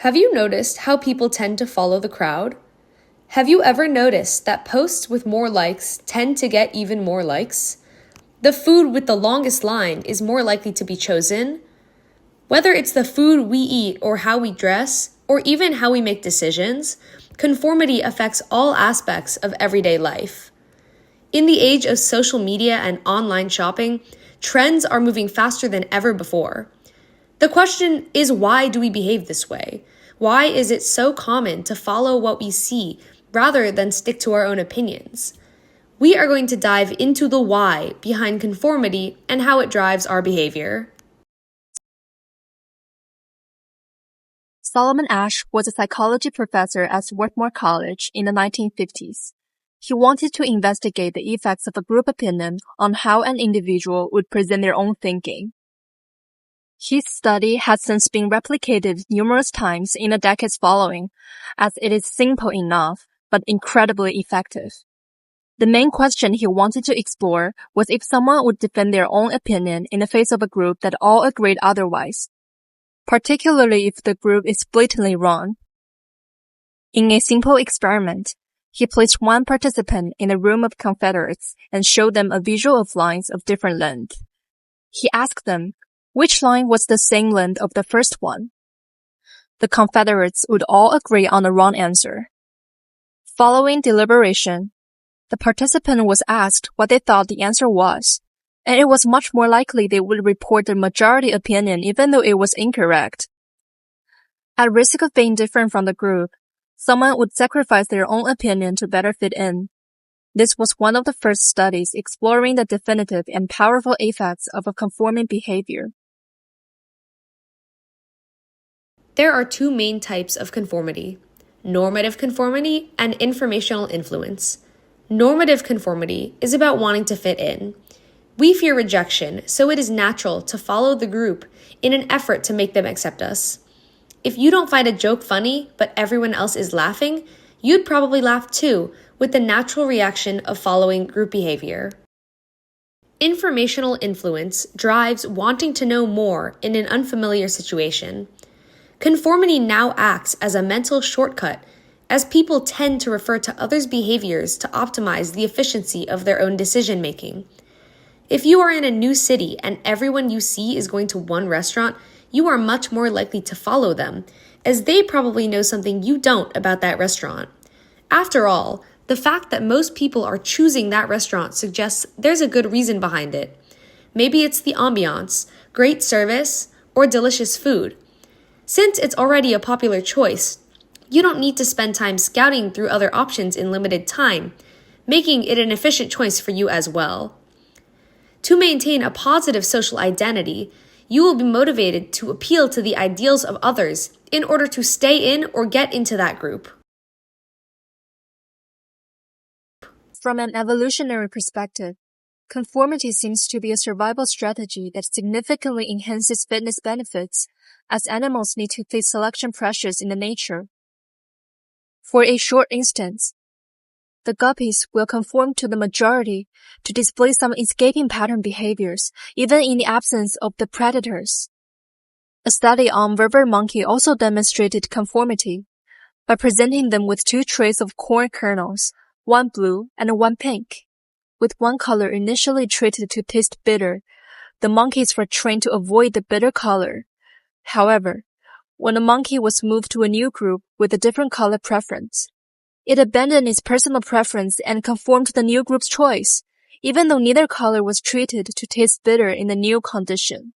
Have you noticed how people tend to follow the crowd? Have you ever noticed that posts with more likes tend to get even more likes? The food with the longest line is more likely to be chosen. Whether it's the food we eat or how we dress, or even how we make decisions, conformity affects all aspects of everyday life. In the age of social media and online shopping, trends are moving faster than ever before. The question is, why do we behave this way? Why is it so common to follow what we see rather than stick to our own opinions? We are going to dive into the why behind conformity and how it drives our behavior. Solomon Asch was a psychology professor at Vassar College in the 1950s. He wanted to investigate the effects of a group opinion on how an individual would present their own thinking. His study has since been replicated numerous times in the decades following, as it is simple enough, but incredibly effective. The main question he wanted to explore was if someone would defend their own opinion in the face of a group that all agreed otherwise, particularly if the group is blatantly wrong. In a simple experiment, he placed one participant in a room of Confederates and showed them a visual of lines of different length. He asked them which line was the same length of the first one. The Confederates would all agree on the wrong answer. Following deliberation, the participant was asked what they thought the answer was, and it was much more likely they would report the majority opinion even though it was incorrect. At risk of being different from the group, someone would sacrifice their own opinion to better fit in. This was one of the first studies exploring the definitive and powerful effects of a conforming behavior. There are two main types of conformity: normative conformity and informational influence. Normative conformity is about wanting to fit in. We fear rejection, so it is natural to follow the group in an effort to make them accept us. If you don't find a joke funny, but everyone else is laughing, you'd probably laugh too, with the natural reaction of following group behavior. Informational influence drives wanting to know more in an unfamiliar situation. Conformity now acts as a mental shortcut, as people tend to refer to others' behaviors to optimize the efficiency of their own decision-making. If you are in a new city and everyone you see is going to one restaurant, you are much more likely to follow them, as they probably know something you don't about that restaurant. After all, the fact that most people are choosing that restaurant suggests there's a good reason behind it. Maybe it's the ambiance, great service, or delicious food. Since it's already a popular choice, you don't need to spend time scouting through other options in limited time, making it an efficient choice for you as well. To maintain a positive social identity, you will be motivated to appeal to the ideals of others in order to stay in or get into that group. From an evolutionary perspective, conformity seems to be a survival strategy that significantly enhances fitness benefits, as animals need to face selection pressures in the nature. For a short instance, the guppies will conform to the majority to display some escaping pattern behaviors, even in the absence of the predators. A study on river monkey also demonstrated conformity by presenting them with two trays of corn kernels, one blue and one pink. With one color initially treated to taste bitter, the monkeys were trained to avoid the bitter color. However, when a monkey was moved to a new group with a different color preference, it abandoned its personal preference and conformed to the new group's choice, even though neither color was treated to taste bitter in the new condition.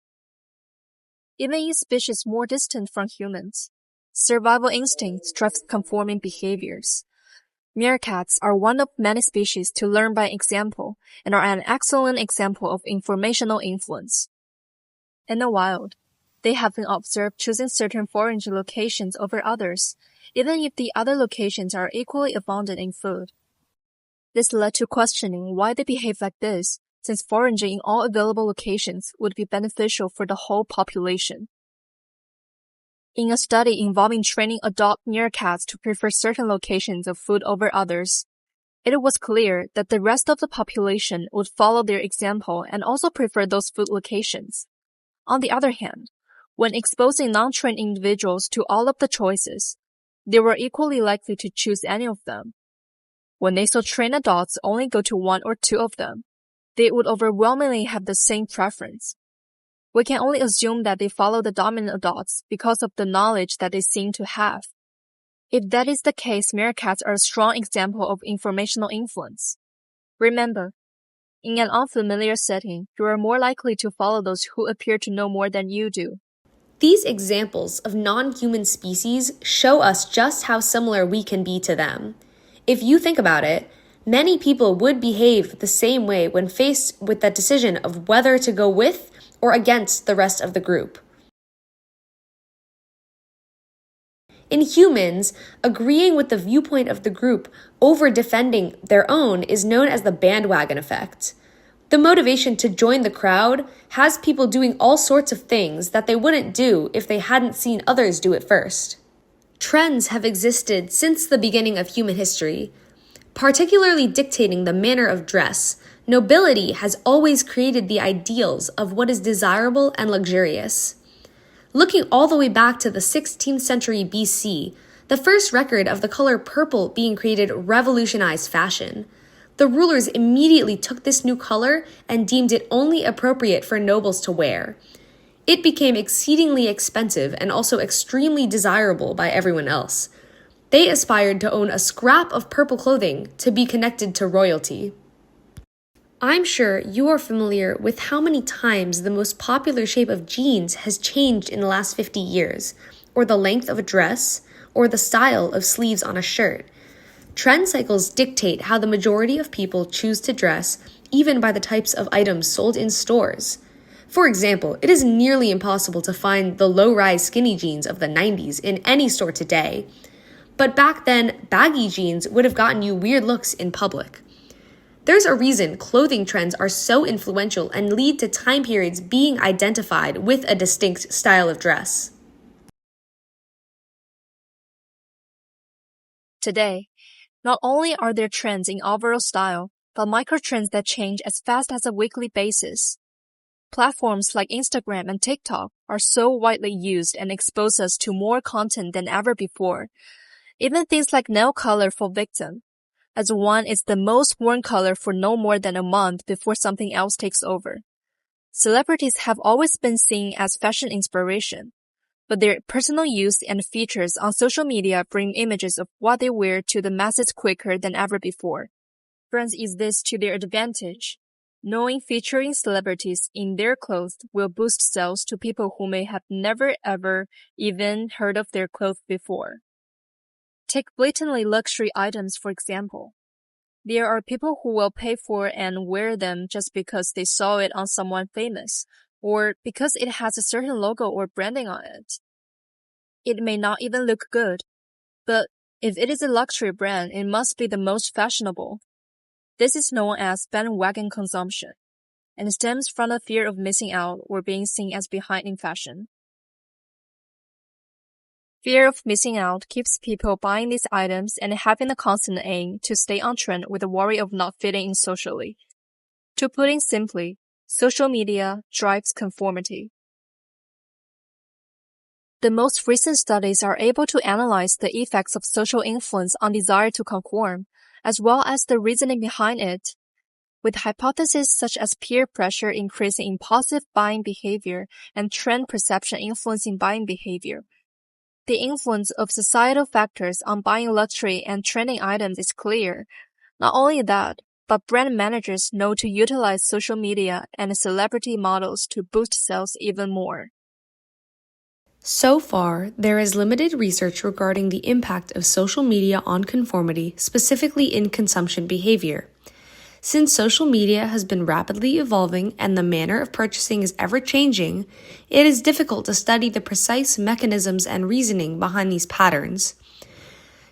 Even in species more distant from humans, survival instincts drive conforming behaviors. Meerkats are one of many species to learn by example and are an excellent example of informational influence. In the wild, they have been observed choosing certain foraging locations over others, even if the other locations are equally abundant in food. This led to questioning why they behave like this, since foraging in all available locations would be beneficial for the whole population. In a study involving training adult meerkats to prefer certain locations of food over others, it was clear that the rest of the population would follow their example and also prefer those food locations. On the other hand, When exposing non-trained individuals to all of the choices, they were equally likely to choose any of them. When they saw trained adults only go to one or two of them, they would overwhelmingly have the same preference. We can only assume that they follow the dominant adults because of the knowledge that they seem to have. If that is the case, meerkats are a strong example of informational influence. Remember, in an unfamiliar setting, you are more likely to follow those who appear to know more than you do. These examples of non-human species show us just how similar we can be to them. If you think about it, many people would behave the same way when faced with the decision of whether to go with or against the rest of the group. In humans, agreeing with the viewpoint of the group over defending their own is known as the bandwagon effect. The motivation to join the crowd has people doing all sorts of things that they wouldn't do if they hadn't seen others do it first. Trends have existed since the beginning of human history. Particularly dictating the manner of dress, nobility has always created the ideals of what is desirable and luxurious. Looking all the way back to the 16th century BC, the first record of the color purple being created revolutionized fashion. The rulers immediately took this new color and deemed it only appropriate for nobles to wear. It became exceedingly expensive and also extremely desirable by everyone else. They aspired to own a scrap of purple clothing to be connected to royalty. I'm sure you are familiar with how many times the most popular shape of jeans has changed in the last 50 years, or the length of a dress, or the style of sleeves on a shirt. Trend cycles dictate how the majority of people choose to dress, even by the types of items sold in stores. For example, it is nearly impossible to find the low-rise skinny jeans of the 90s in any store today. But back then, baggy jeans would have gotten you weird looks in public. There's a reason clothing trends are so influential and lead to time periods being identified with a distinct style of dress. Today, not only are there trends in overall style, but microtrends that change as fast as a weekly basis. Platforms like Instagram and TikTok are so widely used and expose us to more content than ever before. Even things like nail color for victim, as one is the most worn color for no more than a month before something else takes over. Celebrities have always been seen as fashion inspiration, but their personal use and features on social media bring images of what they wear to the masses quicker than ever before. Brands use this to their advantage. Knowing featuring celebrities in their clothes will boost sales to people who may have never ever even heard of their clothes before. Take blatantly luxury items, for example. There are people who will pay for and wear them just because they saw it on someone famous, or because it has a certain logo or branding on it. It may not even look good, but if it is a luxury brand, it must be the most fashionable. This is known as bandwagon consumption, and stems from the fear of missing out or being seen as behind in fashion. Fear of missing out keeps people buying these items and having a constant aim to stay on trend with the worry of not fitting in socially. To put it simply, social media drives conformity. The most recent studies are able to analyze the effects of social influence on desire to conform, as well as the reasoning behind it. With hypotheses such as peer pressure increasing impulsive buying behavior and trend perception influencing buying behavior, the influence of societal factors on buying luxury and trending items is clear. Not only that, but brand managers know to utilize social media and celebrity models to boost sales even more. So far, there is limited research regarding the impact of social media on conformity, specifically in consumption behavior. Since social media has been rapidly evolving and the manner of purchasing is ever-changing, it is difficult to study the precise mechanisms and reasoning behind these patterns.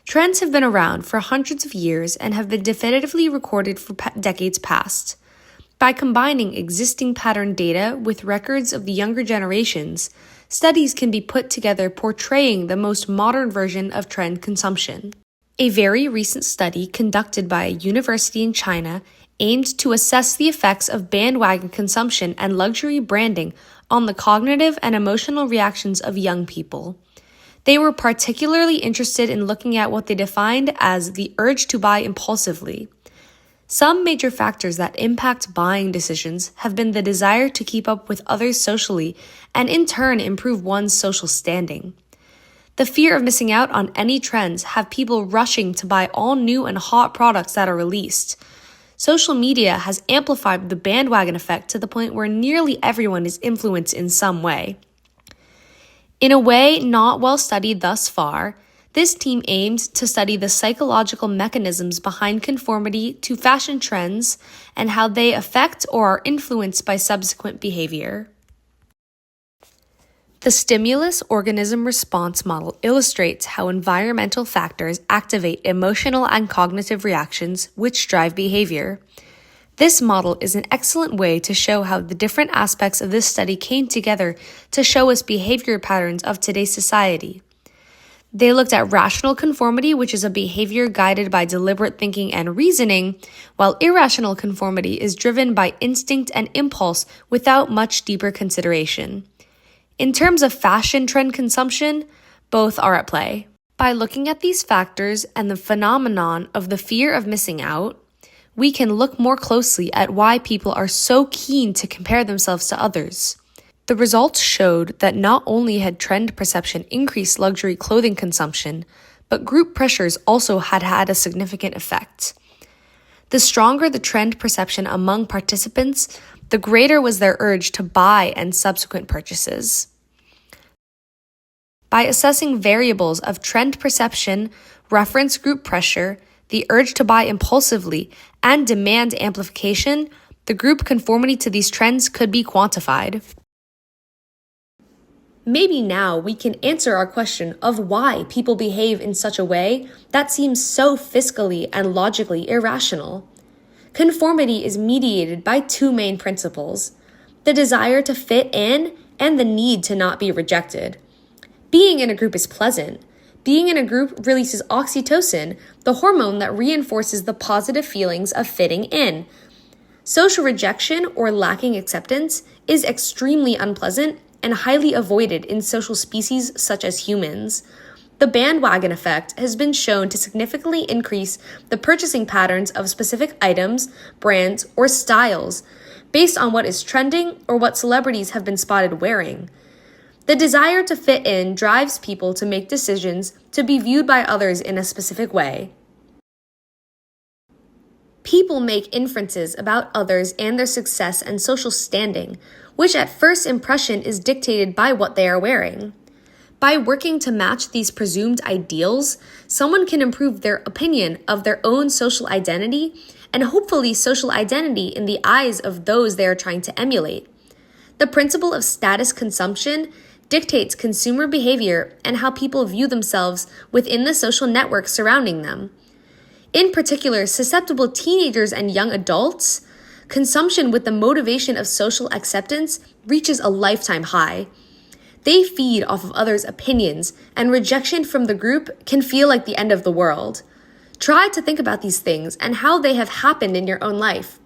Trends have been around for hundreds of years and have been definitively recorded for decades past. By combining existing pattern data with records of the younger generations, studies can be put together portraying the most modern version of trend consumption. A very recent study conducted by a university in China aimed to assess the effects of bandwagon consumption and luxury branding on the cognitive and emotional reactions of young people. They were particularly interested in looking at what they defined as the urge to buy impulsively. Some major factors that impact buying decisions have been the desire to keep up with others socially and in turn improve one's social standing. The fear of missing out on any trends have people rushing to buy all new and hot products that are released. Social media has amplified the bandwagon effect to the point where nearly everyone is influenced in some way. In a way not well studied thus far, this team aimed to study the psychological mechanisms behind conformity to fashion trends and how they affect or are influenced by subsequent behavior. The stimulus-organism response model illustrates how environmental factors activate emotional and cognitive reactions which drive behavior. This model is an excellent way to show how the different aspects of this study came together to show us behavior patterns of today's society. They looked at rational conformity, which is a behavior guided by deliberate thinking and reasoning, while irrational conformity is driven by instinct and impulse without much deeper consideration. In terms of fashion trend consumption, both are at play. By looking at these factors and the phenomenon of the fear of missing out, we can look more closely at why people are so keen to compare themselves to others. The results showed that not only had trend perception increased luxury clothing consumption, but group pressures also had a significant effect. The stronger the trend perception among participants, the greater was their urge to buy and subsequent purchases. By assessing variables of trend perception, reference group pressure, the urge to buy impulsively, and demand amplification, the group conformity to these trends could be quantified. Maybe now we can answer our question of why people behave in such a way that seems so fiscally and logically irrational. Conformity is mediated by two main principles: the desire to fit in and the need to not be rejected. Being in a group is pleasant. Being in a group releases oxytocin, the hormone that reinforces the positive feelings of fitting in. Social rejection or lacking acceptance is extremely unpleasant and highly avoided in social species such as humans. The bandwagon effect has been shown to significantly increase the purchasing patterns of specific items, brands, or styles based on what is trending or what celebrities have been spotted wearing. The desire to fit in drives people to make decisions to be viewed by others in a specific way. People make inferences about others and their success and social standing, which at first impression is dictated by what they are wearing. By working to match these presumed ideals, someone can improve their opinion of their own social identity and hopefully social identity in the eyes of those they are trying to emulate. The principle of status consumption dictates consumer behavior and how people view themselves within the social network surrounding them. In particular, susceptible teenagers and young adults, consumption with the motivation of social acceptance reaches a lifetime high. They feed off of others' opinions, and rejection from the group can feel like the end of the world. Try to think about these things and how they have happened in your own life.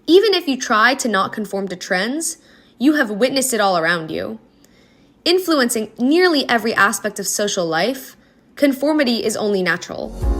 Even if you try to not conform to trends, you have witnessed it all around you. Influencing nearly every aspect of social life, conformity is only natural.